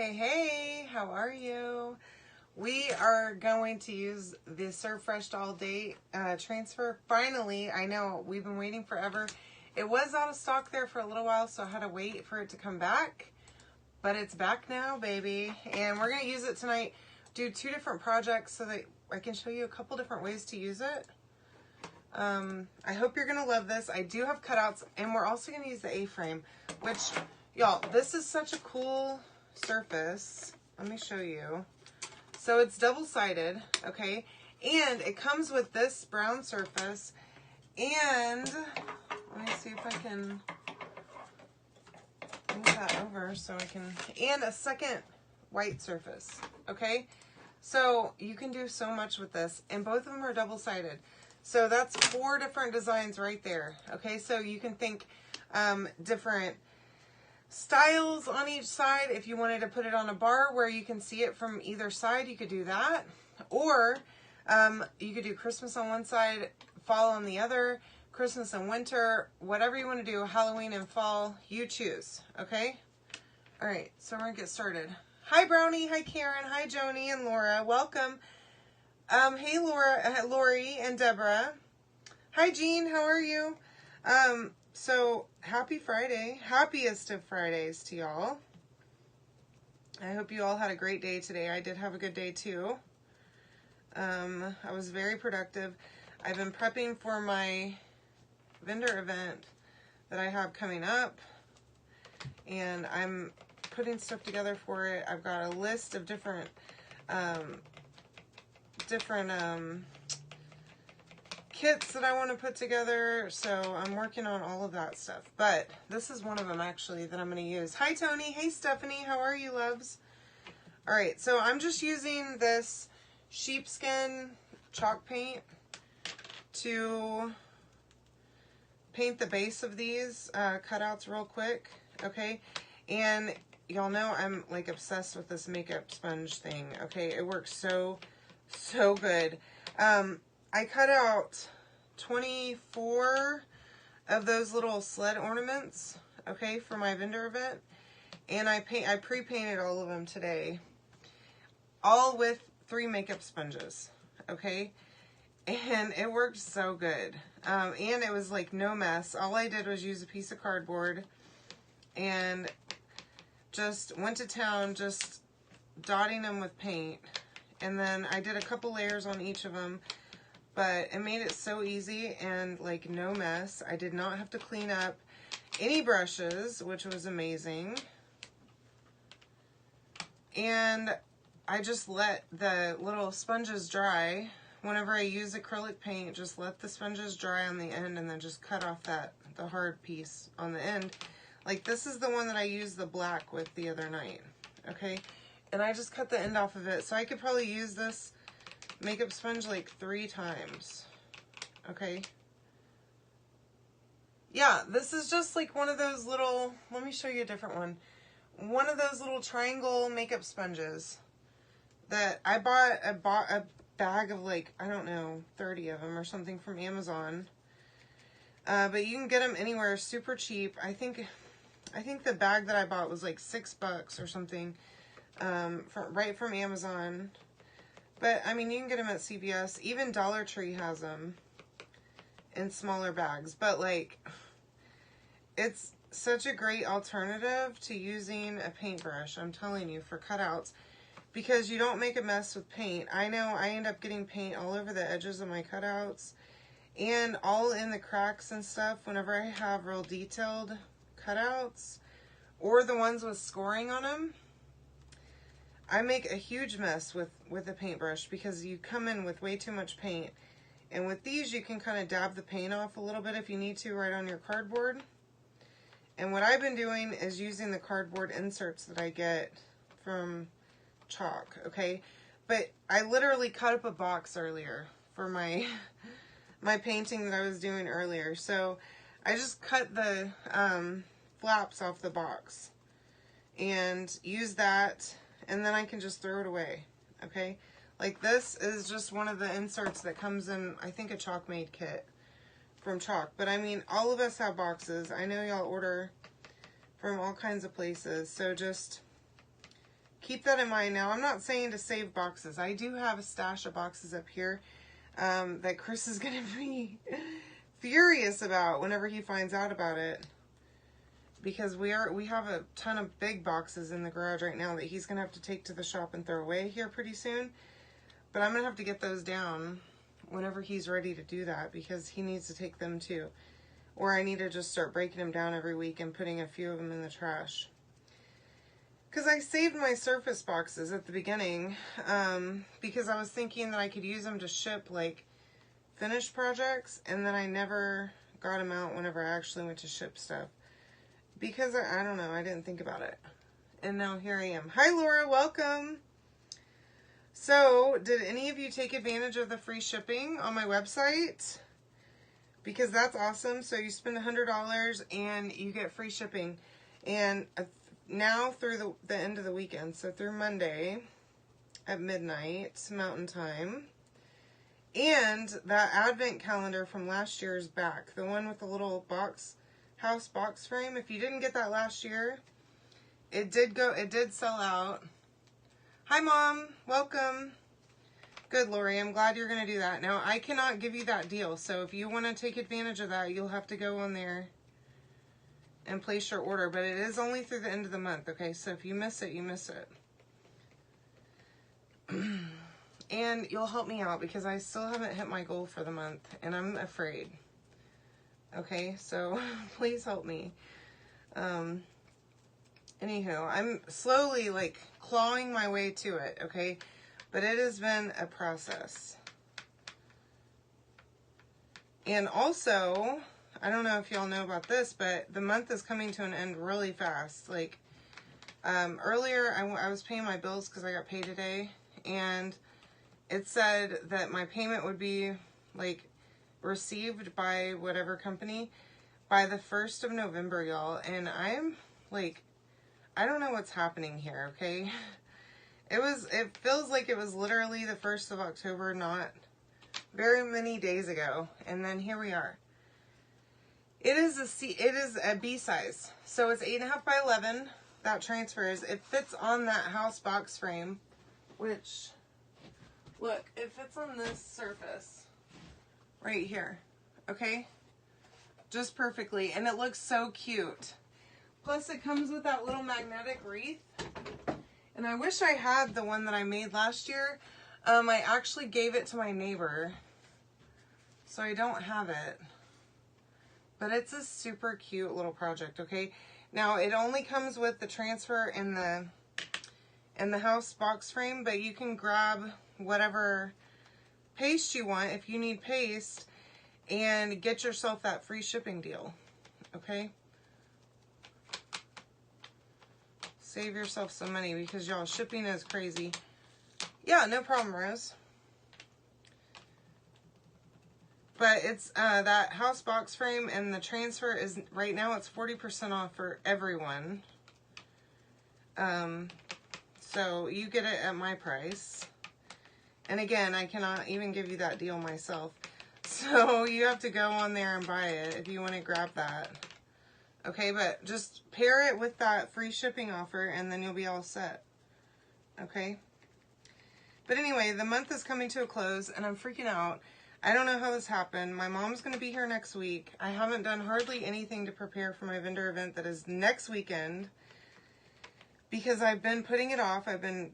Hey, how are you? We are going to use the Serve Fresh All Day transfer. Finally, I know we've been waiting forever. It was out of stock there for a little while, so I had to wait for it to come back. But it's back now, baby. And we're going to use it tonight. Do 2 different projects so that I can show you a couple different ways to use it. I hope you're going to love this. I do have cutouts, and we're also going to use the A-frame, which, y'all, this is such a cool surface. Let me show you. So it's double-sided, okay? And it comes with this brown surface, and let me see if I can move that over so I can, and a second white surface, okay? So you can do so much with this, and both of them are double-sided. So that's 4 different designs right there, okay? So you can think different styles on each side. If you wanted to put it on a bar where you can see it from either side, you could do that. Or you could do Christmas on one side, fall on the other, Christmas and winter, whatever you want to do, Halloween and fall, you choose, okay? All right, so we're gonna get started. Hi Brownie, hi Karen, hi Joni and Laura, welcome. Hey Laura, Lori and Deborah. Hi Jean, how are you? So happy Friday, happiest of Fridays to y'all. I hope you all had a great day today. I did have a good day too. I was very productive. I've been prepping for my vendor event that I have coming up, and I'm putting stuff together for it. I've got a list of different kits that I want to put together, so I'm working on all of that stuff. But this is one of them actually that I'm going to use. Hi Tony, hey Stephanie, how are you loves? All right, so I'm just using this sheepskin chalk paint to paint the base of these cutouts real quick, okay? And y'all know I'm like obsessed with this makeup sponge thing, okay? It works so good. I cut out 24 of those little sled ornaments, okay, for my vendor event. And I pre-painted all of them today. All with 3 makeup sponges, okay? And it worked so good. And it was like no mess. All I did was use a piece of cardboard and just went to town just dotting them with paint. And then I did a couple layers on each of them, but it made it so easy and like no mess. I did not have to clean up any brushes, which was amazing. And I just let the little sponges dry. Whenever I use acrylic paint, just let the sponges dry on the end and then just cut off the hard piece on the end. Like this is the one that I used the black with the other night, okay? And I just cut the end off of it. So I could probably use this makeup sponge like 3 times, okay? Yeah, this is just like one of those little, let me show you a different one. One of those little triangle makeup sponges that I bought a bag of like, I don't know, 30 of them or something from Amazon. But you can get them anywhere, super cheap. I think the bag that I bought was like $6 or something, right from Amazon. But I mean, you can get them at CVS. Even Dollar Tree has them in smaller bags. But like, it's such a great alternative to using a paintbrush, I'm telling you, for cutouts. Because you don't make a mess with paint. I know I end up getting paint all over the edges of my cutouts and all in the cracks and stuff whenever I have real detailed cutouts or the ones with scoring on them. I make a huge mess with a paintbrush because you come in with way too much paint. And with these, you can kind of dab the paint off a little bit if you need to right on your cardboard. And what I've been doing is using the cardboard inserts that I get from Chalk, okay? But I literally cut up a box earlier for my painting that I was doing earlier. So I just cut the flaps off the box and use that, and then I can just throw it away, okay? Like this is just one of the inserts that comes in, I think, a Chalk Made kit from Chalk. But I mean, all of us have boxes. I know y'all order from all kinds of places, so just keep that in mind. Now, I'm not saying to save boxes. I do have a stash of boxes up here that Chris is going to be furious about whenever he finds out about it. Because we have a ton of big boxes in the garage right now that he's going to have to take to the shop and throw away here pretty soon. But I'm going to have to get those down whenever he's ready to do that, because he needs to take them too. Or I need to just start breaking them down every week and putting a few of them in the trash. Because I saved my Surface boxes at the beginning because I was thinking that I could use them to ship like finished projects, and then I never got them out whenever I actually went to ship stuff. Because I don't know, I didn't think about it. And now here I am. Hi Laura, welcome. So, did any of you take advantage of the free shipping on my website? Because that's awesome. So you spend $100 and you get free shipping. And now through the end of the weekend, so through Monday at midnight Mountain Time. And that advent calendar from last year is back. The one with the little house box frame. If you didn't get that last year, it did sell out. Hi Mom, welcome. Good, Lori, I'm glad you're going to do that. Now, I cannot give you that deal, so if you want to take advantage of that, you'll have to go on there and place your order, but it is only through the end of the month, okay? So if you miss it, you miss it. And you'll help me out because I still haven't hit my goal for the month, and I'm afraid. Okay, so please help me. Anywho, I'm slowly, like, clawing my way to it, okay? But it has been a process. And also, I don't know if y'all know about this, but the month is coming to an end really fast. Like, earlier I was paying my bills because I got paid today, and it said that my payment would be, like, received by whatever company by the 1st of November, y'all. And I'm, like, I don't know what's happening here, okay? It feels like it was literally the 1st of October, not very many days ago. And then here we are. It is a B size. So it's 8.5 by 11. That transfers. It fits on that house box frame, which, look, it fits on this surface right here. Okay? Just perfectly. And it looks so cute. Plus it comes with that little magnetic wreath. And I wish I had the one that I made last year. I actually gave it to my neighbor, so I don't have it. But it's a super cute little project, okay? Now, it only comes with the transfer and the house box frame, but you can grab whatever paste you want if you need paste and get yourself that free shipping deal, okay? Save yourself some money because, y'all, shipping is crazy. Yeah, no problem, Rose. But it's that house box frame, and the transfer is, right now, it's 40% off for everyone. So you get it at my price. And again, I cannot even give you that deal myself. So you have to go on there and buy it if you want to grab that. Okay, but just pair it with that free shipping offer and then you'll be all set. Okay? But anyway, the month is coming to a close and I'm freaking out. I don't know how this happened. My mom's going to be here next week. I haven't done hardly anything to prepare for my vendor event that is next weekend because I've been putting it off. I've been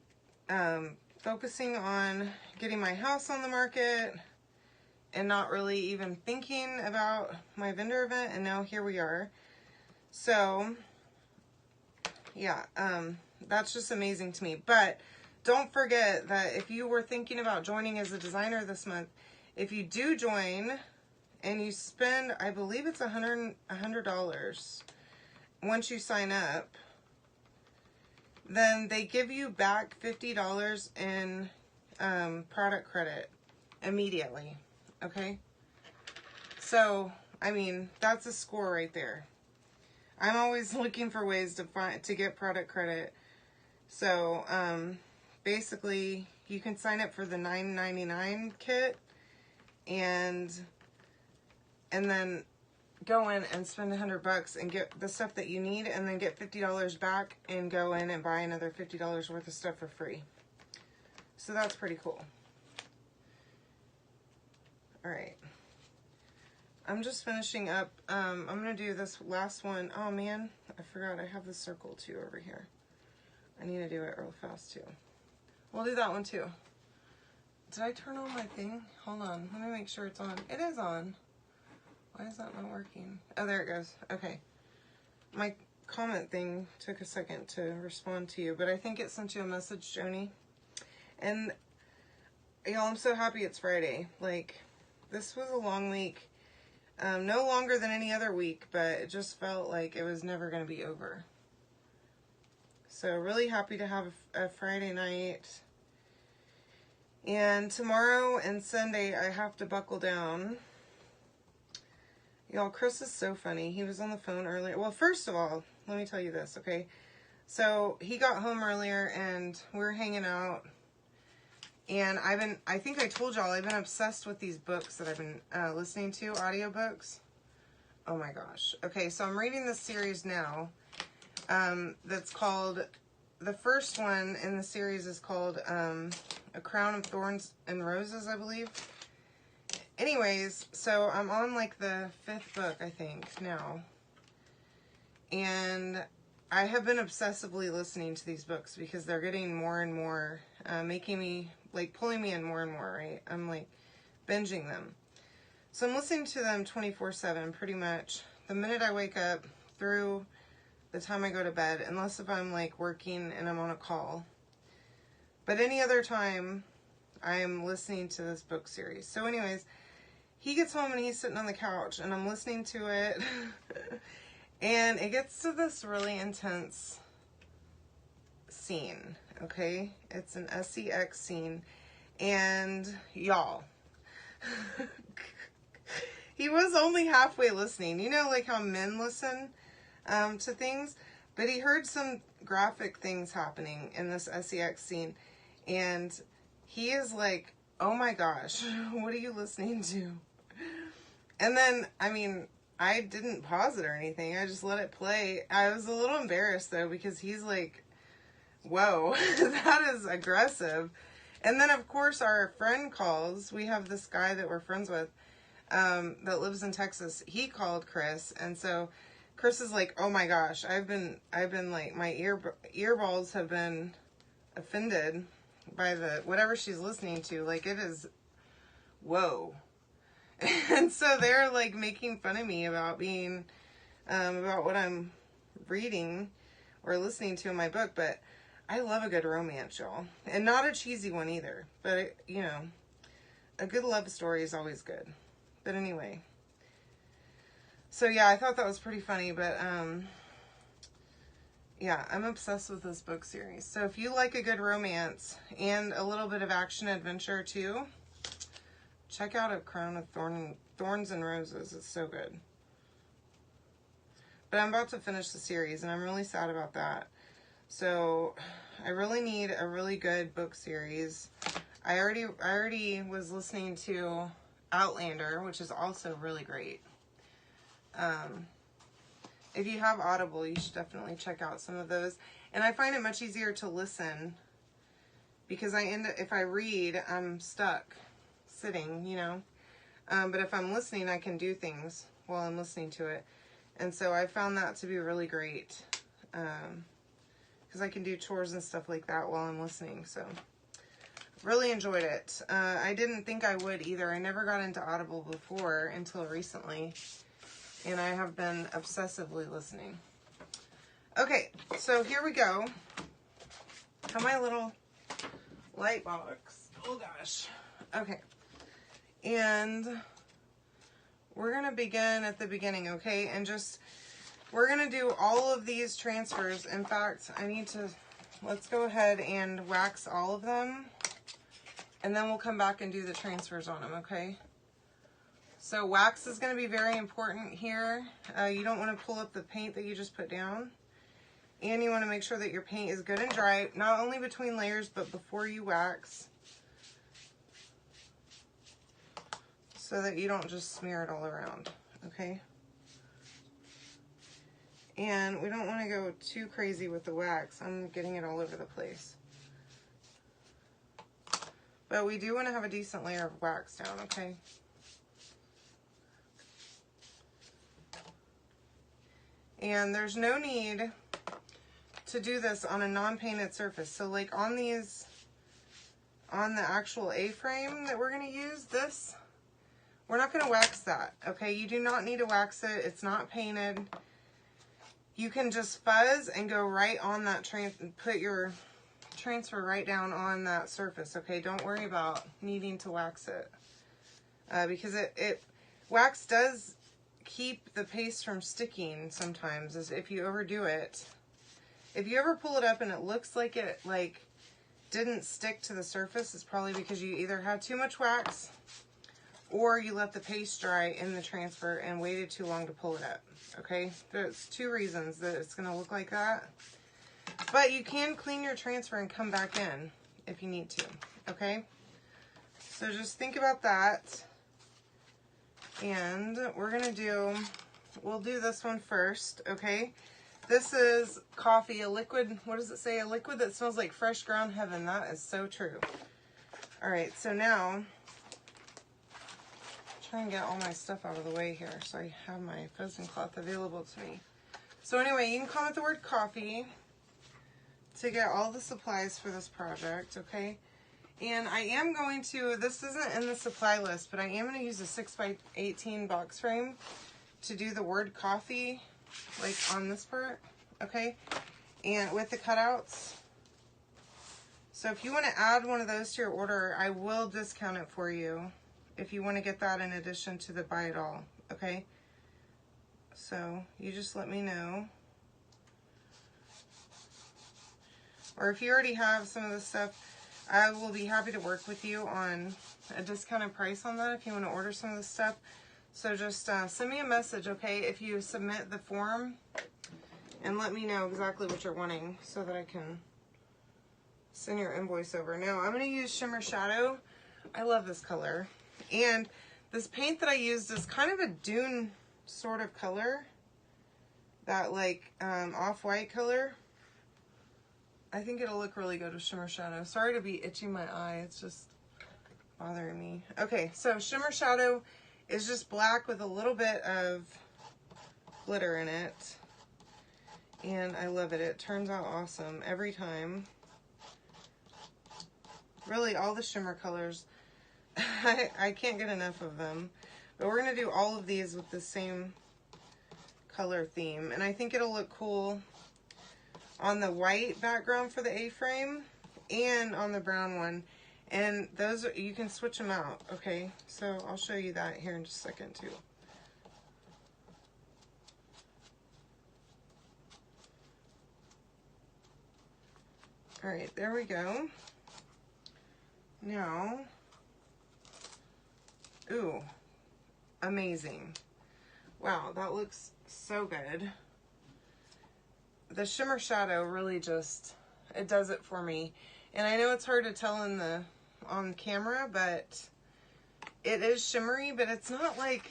focusing on getting my house on the market and not really even thinking about my vendor event, and now here we are. So, yeah, that's just amazing to me. But don't forget that if you were thinking about joining as a designer this month, if you do join and you spend, I believe it's $100 once you sign up, then they give you back $50 in product credit immediately. Okay? So, I mean, that's a score right there. I'm always looking for ways to get product credit. So, basically, you can sign up for the $9.99 kit, and then go in and spend $100 and get the stuff that you need, and then get $50 back and go in and buy another $50 worth of stuff for free. So that's pretty cool. All right. I'm just finishing up. I'm going to do this last one. Oh man, I forgot I have the circle too over here. I need to do it real fast too. We'll do that one too. Did I turn on my thing? Hold on. Let me make sure it's on. It is on. Why is that not working? Oh, there it goes. Okay. My comment thing took a second to respond to you, but I think it sent you a message, Joni. And y'all, I'm so happy it's Friday. Like, this was a long week. No longer than any other week, but it just felt like it was never going to be over. So really happy to have a Friday night. And tomorrow and Sunday, I have to buckle down. Y'all, Chris is so funny. He was on the phone earlier. Well, first of all, let me tell you this, okay? So he got home earlier and we were hanging out. And I think I told y'all, I've been obsessed with these books that I've been listening to, audiobooks. Oh my gosh. Okay, so I'm reading this series now. That's called, the first one in the series is called A Crown of Thorns and Roses, I believe. Anyways, so I'm on like the 5th book, I think, now. And I have been obsessively listening to these books because they're getting more and more, making me, like, pulling me in more and more, right? I'm like binging them. So I'm listening to them 24/7 pretty much the minute I wake up through the time I go to bed, unless if I'm like working and I'm on a call. But any other time, I am listening to this book series. So anyways, he gets home and he's sitting on the couch and I'm listening to it. And it gets to this really intense scene, okay? It's an SEX scene. And y'all, he was only halfway listening. You know, like how men listen to things? But he heard some graphic things happening in this SEX scene. And he is like, oh my gosh, what are you listening to? And then, I mean, I didn't pause it or anything. I just let it play. I was a little embarrassed, though, because he's like, whoa, that is aggressive. And then, of course, our friend calls. We have this guy that we're friends with that lives in Texas. He called Chris. And so Chris is like, oh, my gosh, I've been like, my earballs have been offended by the whatever she's listening to. Like, it is, whoa. And so they're like making fun of me about being, about what I'm reading or listening to in my book. But I love a good romance, y'all. And not a cheesy one either. But, you know, a good love story is always good. But anyway. So yeah, I thought that was pretty funny. But, yeah, I'm obsessed with this book series. So if you like a good romance and a little bit of action adventure too, check out A Crown of Thorns and Roses. It's so good. But I'm about to finish the series, and I'm really sad about that. So I really need a really good book series. I already was listening to Outlander, which is also really great. If you have Audible, you should definitely check out some of those. And I find it much easier to listen because if I read, I'm stuck sitting, you know. But if I'm listening, I can do things while I'm listening to it. And so I found that to be really great. Because I can do chores and stuff like that while I'm listening. So really enjoyed it. I didn't think I would either. I never got into Audible before until recently. And I have been obsessively listening. Okay, so here we go. Got my little light box. Oh gosh. Okay. And we're going to begin at the beginning, okay? And we're going to do all of these transfers. In fact, let's go ahead and wax all of them. And then we'll come back and do the transfers on them, okay? So wax is going to be very important here. You don't want to pull up the paint that you just put down. And you want to make sure that your paint is good and dry, not only between layers, but before you wax. So that you don't just smear it all around, okay? And we don't want to go too crazy with the wax. I'm getting it all over the place. But we do want to have a decent layer of wax down, okay? And there's no need to do this on a non-painted surface. So like on these, on the actual A-frame that we're going to use, this, we're not going to wax that, okay? You do not need to wax it. It's not painted. You can just fuzz and go right on that, put your transfer right down on that surface, okay? Don't worry about needing to wax it. Because wax does keep the paste from sticking sometimes, as if you overdo it. If you ever pull it up and it looks like it didn't stick to the surface, it's probably because you either had too much wax or you let the paste dry in the transfer and waited too long to pull it up, okay? There's two reasons that it's going to look like that. But you can clean your transfer and come back in if you need to, okay? So just think about that. And we're going to we'll do this one first, okay? This is coffee, a liquid, what does it say? A liquid that smells like fresh ground heaven. That is so true. All right, so now, try and get all my stuff out of the way here so I have my fuzzing cloth available to me. So anyway, you can comment the word coffee to get all the supplies for this project, okay? And I am going to, this isn't in the supply list, but I am going to use a 6x18 box frame to do the word coffee, like on this part, okay? And with the cutouts. So if you want to add one of those to your order, I will discount it for you if you want to get that in addition to the buy it all, okay? So you just let me know. Or if you already have some of this stuff, I will be happy to work with you on a discounted price on that if you want to order some of this stuff. So just send me a message, okay, if you submit the form, and let me know exactly what you're wanting so that I can send your invoice over. Now, I'm going to use Shimmer Shadow. I love this color. And this paint that I used is kind of a dune sort of color. That like off-white color. I think it'll look really good with Shimmer Shadow. Sorry to be itching my eye. It's just bothering me. Okay, so Shimmer Shadow is just black with a little bit of glitter in it. And I love it. It turns out awesome every time. Really, all the shimmer colors, I can't get enough of them. But we're going to do all of these with the same color theme. And I think it'll look cool on the white background for the A-frame and on the brown one. And those, you can switch them out, okay? So I'll show you that here in just a second too. All right, there we go. Now, ooh, amazing. Wow, that looks so good. The Shimmer Shadow really just, it does it for me. And I know it's hard to tell on camera, but it is shimmery, but it's not like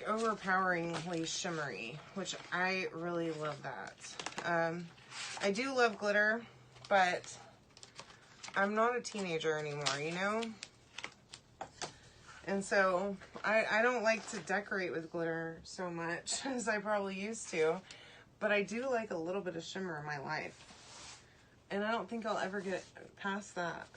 overpoweringly shimmery, which I really love that. I do love glitter, but I'm not a teenager anymore, you know? And so I don't like to decorate with glitter so much as I probably used to, but I do like a little bit of shimmer in my life. And I don't think I'll ever get past that.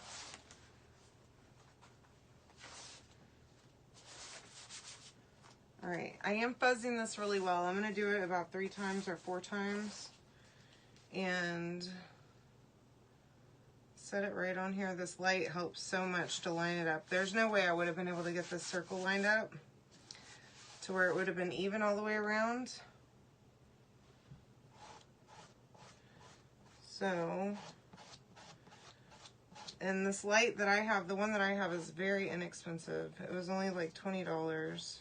All right, I am fuzzing this really well. I'm gonna do it about 3 times or 4 times. And set it right on here. This light helps so much to line it up. There's no way I would have been able to get this circle lined up to where it would have been even all the way around. So, and this light that I have, the one that I have is very inexpensive. It was only like $20.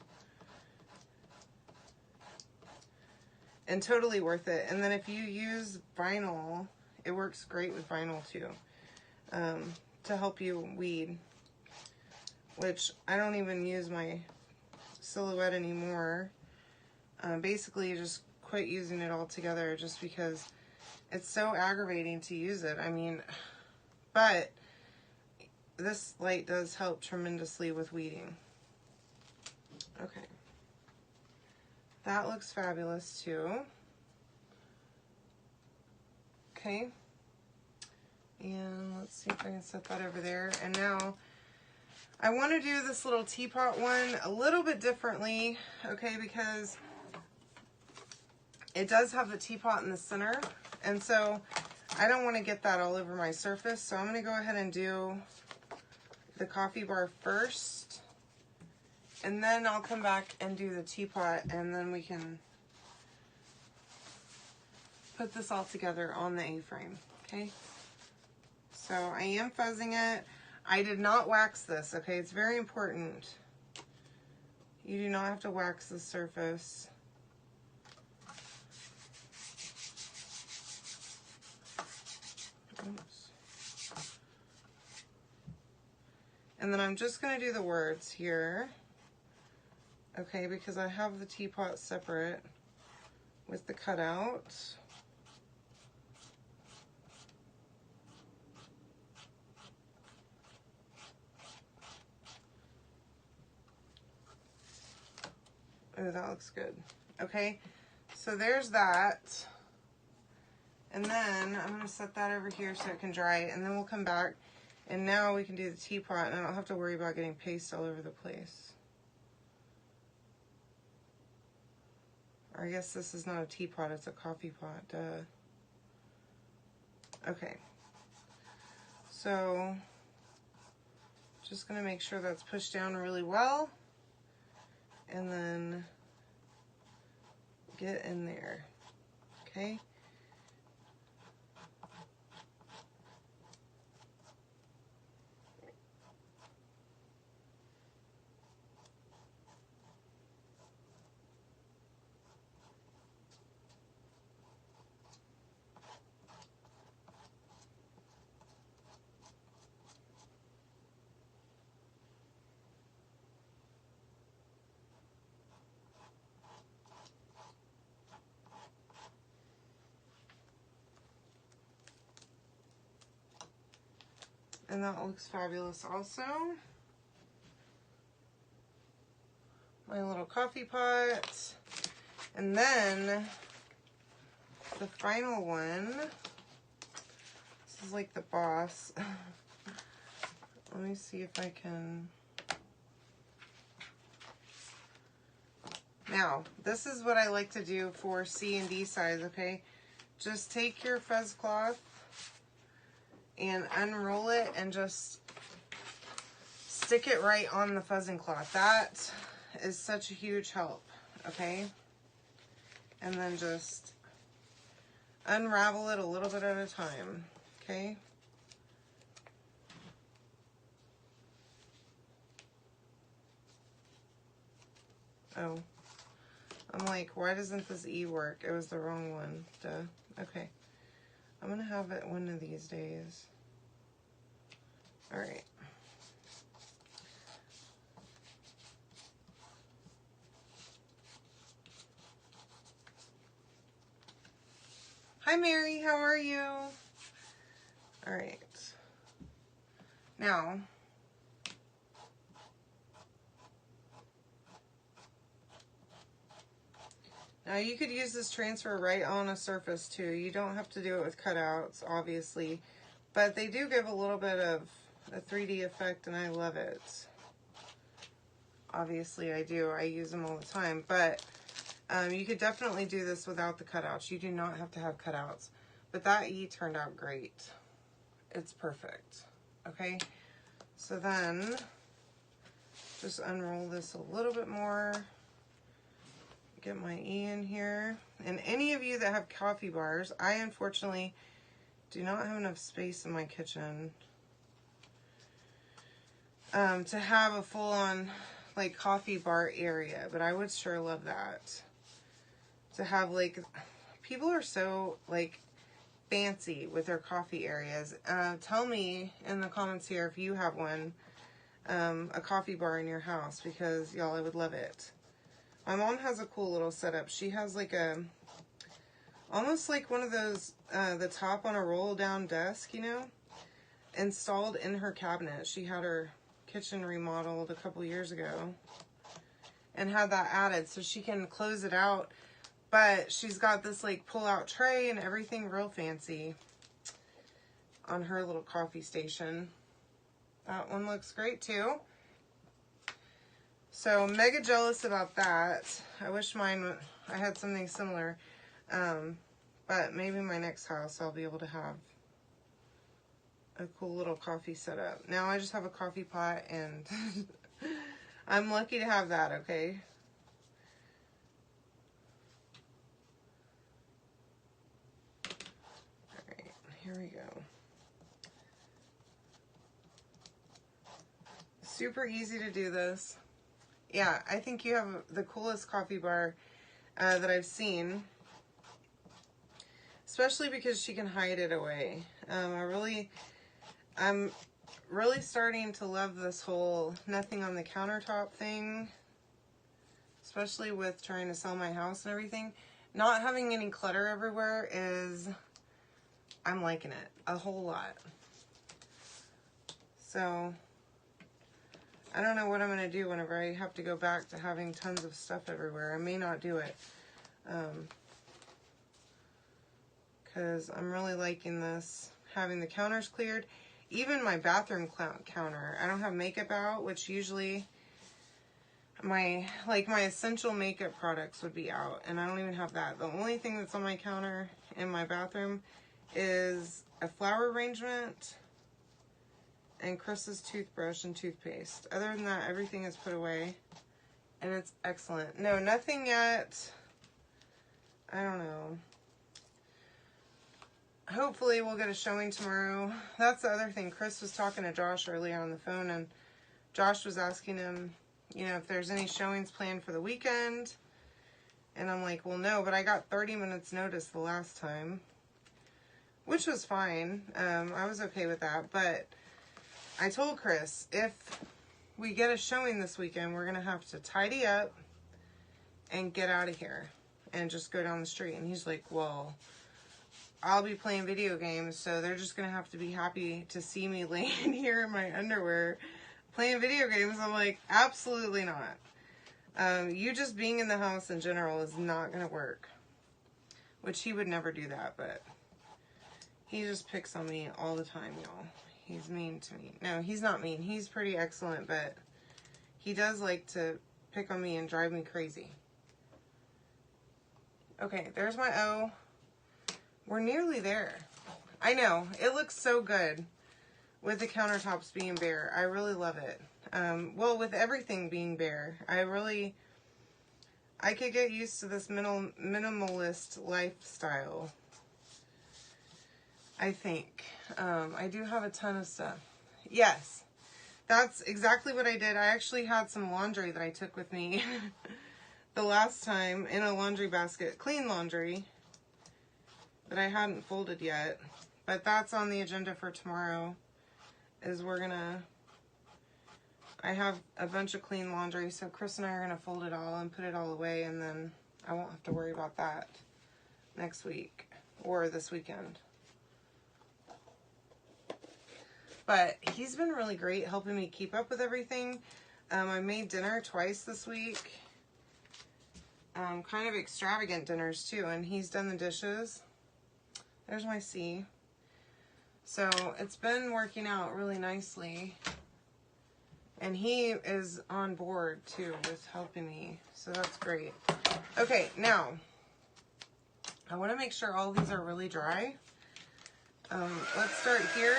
And totally worth it. And then if you use vinyl, it works great with vinyl too. To help you weed, which I don't even use my Silhouette anymore. basically just quit using it altogether just because it's so aggravating to use it. I mean, but this light does help tremendously with weeding. Okay. That looks fabulous too. Okay. And let's see if I can set that over there. And now I want to do this little teapot one a little bit differently, okay, because it does have the teapot in the center, and so I don't want to get that all over my surface, so I'm going to go ahead and do the coffee bar first, and then I'll come back and do the teapot, and then we can put this all together on the A-frame, okay? So I am fuzzing it. I did not wax this, okay? It's very important. You do not have to wax the surface. Oops. And then I'm just going to do the words here, okay, because I have the teapot separate with the cutout. Oh, that looks good. Okay, so there's that. And then I'm going to set that over here so it can dry, and then we'll come back, and now we can do the teapot, and I don't have to worry about getting paste all over the place. Or I guess this is not a teapot, it's a coffee pot, duh. Okay. So, just going to make sure that's pushed down really well, and then get in there, okay? And that looks fabulous also. My little coffee pot. And then the final one. This is like the boss. Let me see if I can. Now, this is what I like to do for C and D size, okay? Just take your fuzz cloth and unroll it and just stick it right on the fuzzing cloth. That is such a huge help, okay? And then just unravel it a little bit at a time, okay? Oh, I'm like, why doesn't this E work? It was the wrong one, duh. Okay, I'm gonna have it one of these days. All right. Hi, Mary, how are you? All right. Now, you could use this transfer right on a surface too. You don't have to do it with cutouts, obviously, but they do give a little bit of a 3D effect, and I love it. Obviously, I do. I use them all the time, but you could definitely do this without the cutouts. You do not have to have cutouts, but that E turned out great. It's perfect. Okay, so then just unroll this a little bit more. Get my E in here. And any of you that have coffee bars, I unfortunately do not have enough space in my kitchen to have a full-on like coffee bar area, but I would sure love that. To have like, people are so like fancy with their coffee areas. Tell me in the comments here if you have one, a coffee bar in your house, because y'all, I would love it. My mom has a cool little setup. She has like a, almost like one of those, the top on a roll down desk, you know, installed in her cabinet. She had her kitchen remodeled a couple years ago and had that added so she can close it out. But she's got this like pull out tray and everything real fancy on her little coffee station. That one looks great too. So mega jealous about that. I wish I had something similar. But maybe my next house I'll be able to have a cool little coffee setup. Now I just have a coffee pot and I'm lucky to have that, okay? Alright, here we go. Super easy to do this. Yeah, I think you have the coolest coffee bar that I've seen. Especially because she can hide it away. I'm really starting to love this whole nothing on the countertop thing. Especially with trying to sell my house and everything. Not having any clutter everywhere I'm liking it a whole lot. So I don't know what I'm going to do whenever I have to go back to having tons of stuff everywhere. I may not do it. Because I'm really liking this. Having the counters cleared. Even my bathroom counter. I don't have makeup out, which usually my essential makeup products would be out. And I don't even have that. The only thing that's on my counter in my bathroom is a flower arrangement and Chris's toothbrush and toothpaste. Other than that, everything is put away. And it's excellent. No, nothing yet. I don't know. Hopefully we'll get a showing tomorrow. That's the other thing. Chris was talking to Josh earlier on the phone, and Josh was asking him, you know, if there's any showings planned for the weekend. And I'm like, well, no, but I got 30 minutes notice the last time, which was fine. I was okay with that, but I told Chris, if we get a showing this weekend, we're going to have to tidy up and get out of here and just go down the street. And he's like, well, I'll be playing video games, so they're just going to have to be happy to see me laying here in my underwear playing video games. I'm like, absolutely not. You just being in the house in general is not going to work. Which he would never do that, but he just picks on me all the time, y'all. He's mean to me. No, he's not mean. He's pretty excellent, but he does like to pick on me and drive me crazy. Okay, there's my O. We're nearly there. I know. It looks so good with the countertops being bare. I really love it. Well, with everything being bare. I could get used to this minimalist lifestyle. I think. I do have a ton of stuff. Yes. That's exactly what I did. I actually had some laundry that I took with me the last time in a laundry basket. Clean laundry that I hadn't folded yet. But that's on the agenda for tomorrow. I have a bunch of clean laundry, so Chris and I are going to fold it all and put it all away, and then I won't have to worry about that next week or this weekend. But he's been really great helping me keep up with everything. I made dinner twice this week. Kind of extravagant dinners too, and he's done the dishes. There's my C. So it's been working out really nicely. And he is on board too with helping me. So that's great. Okay, now I want to make sure all these are really dry. Let's start here.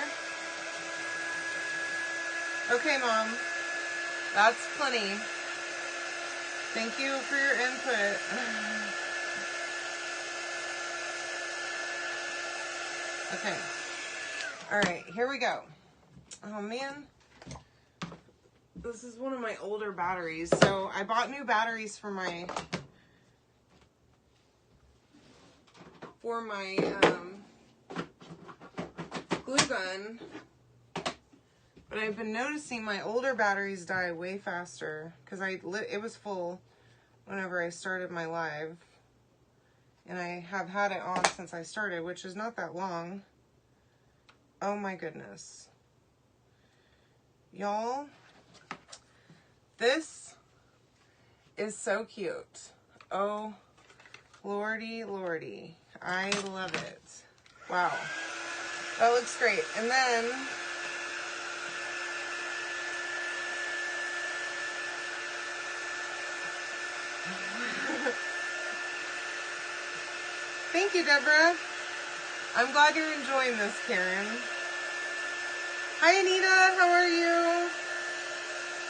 Okay, Mom. That's plenty. Thank you for your input. Okay. Alright, here we go. Oh, man. This is one of my older batteries. So, I bought new batteries for my glue gun. But I've been noticing my older batteries die way faster because it was full whenever I started my live. And I have had it on since I started, which is not that long. Oh my goodness. Y'all, this is so cute. Oh, lordy, lordy. I love it. Wow. That looks great. And then thank you, Deborah. I'm glad you're enjoying this, Karen. Hi, Anita. How are you?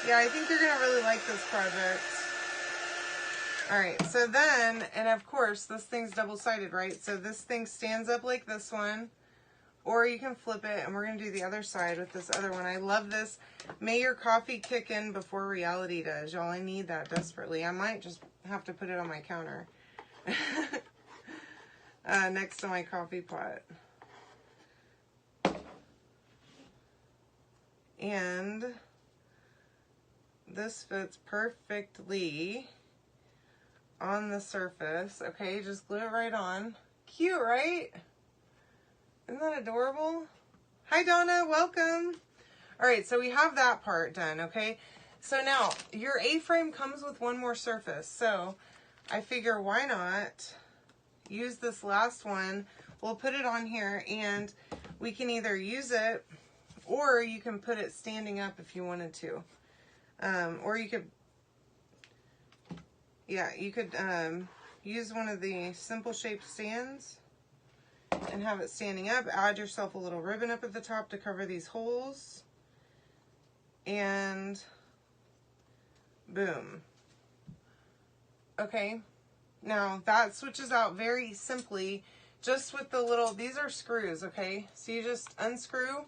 Yeah, I think you're going to really like this project. All right, so then, and of course, this thing's double-sided, right? So this thing stands up like this one, or you can flip it, and we're going to do the other side with this other one. I love this. May your coffee kick in before reality does. Y'all, I need that desperately. I might just have to put it on my counter next to my coffee pot. And this fits perfectly on the surface. Okay, just glue it right on. Cute, right? Isn't that adorable? Hi, Donna. Welcome. All right, so we have that part done, okay? So now, your A-frame comes with one more surface. So I figure why not use this last one. We'll put it on here, and we can either use it, or you can put it standing up if you wanted to. Or you could, yeah, you could use one of the simple shaped stands and have it standing up. Add yourself a little ribbon up at the top to cover these holes. And boom. Okay, now that switches out very simply just with the little, these are screws, okay? So you just unscrew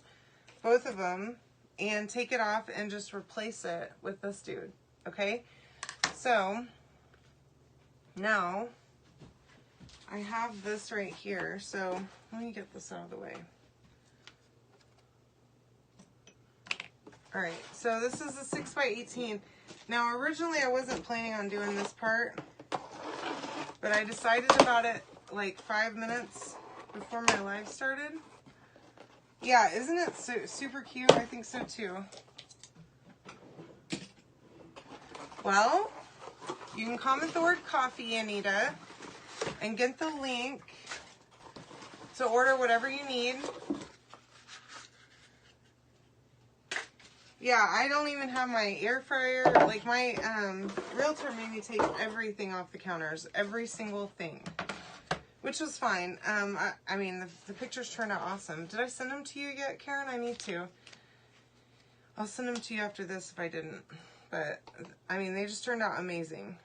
both of them and take it off and just replace it with this dude, okay? So now I have this right here, so let me get this out of the way. All right, so this is a 6x18. Now originally I wasn't planning on doing this part, but I decided about it like 5 minutes before my live started. Yeah, isn't it super cute? I think so too. Well, you can comment the word coffee, Anita, and get the link to order whatever you need. Yeah, I don't even have my air fryer. Like my realtor made me take everything off the counters, every single thing, which was fine. I mean, the pictures turned out awesome. Did I send them to you yet, Karen? I need to. I'll send them to you after this if I didn't. But, I mean, they just turned out amazing.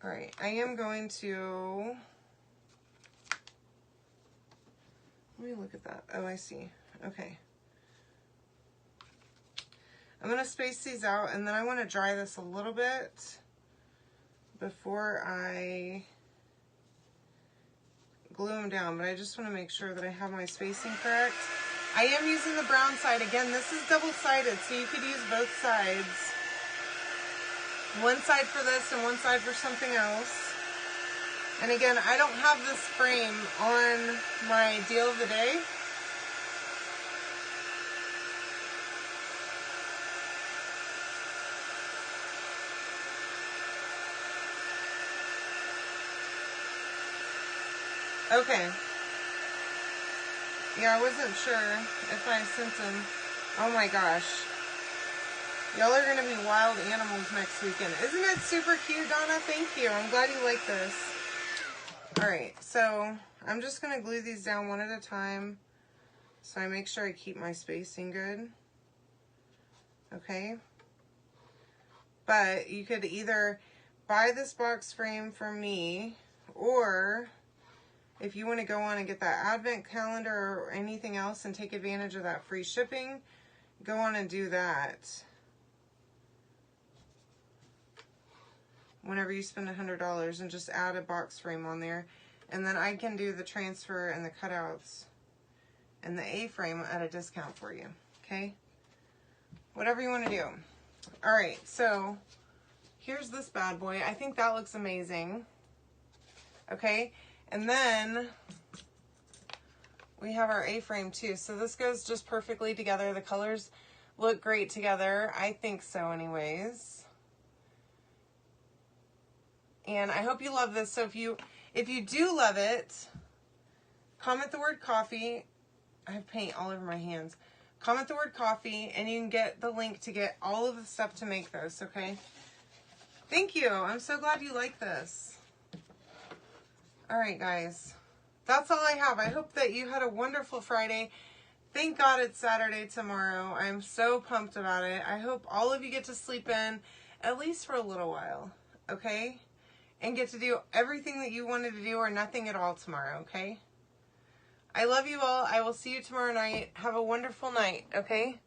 All right, I am going to... Let me look at that. Oh, I see. Okay. I'm going to space these out, and then I want to dry this a little bit before I glue them down, but I just want to make sure that I have my spacing correct. I am using the brown side. Again, this is double-sided, so you could use both sides. One side for this and one side for something else. And again, I don't have this frame on my deal of the day. Okay. Yeah, I wasn't sure if I sent them. Oh my gosh. Y'all are going to be wild animals next weekend. Isn't it super cute, Donna? Thank you. I'm glad you like this. Alright, so I'm just going to glue these down one at a time so I make sure I keep my spacing good. Okay. But you could either buy this box frame from me, or if you want to go on and get that advent calendar or anything else and take advantage of that free shipping, go on and do that. Whenever you spend $100 and just add a box frame on there. And then I can do the transfer and the cutouts and the A-frame at a discount for you. Okay? Whatever you want to do. Alright, so here's this bad boy. I think that looks amazing. Okay, and then we have our A-frame too. So this goes just perfectly together. The colors look great together. I think so anyways. And I hope you love this. So if you do love it, comment the word coffee. I have paint all over my hands. Comment the word coffee and you can get the link to get all of the stuff to make those, okay? Thank you. I'm so glad you like this. All right, guys. That's all I have. I hope that you had a wonderful Friday. Thank God it's Saturday tomorrow. I'm so pumped about it. I hope all of you get to sleep in at least for a little while, okay? And get to do everything that you wanted to do or nothing at all tomorrow, okay? I love you all. I will see you tomorrow night. Have a wonderful night, okay?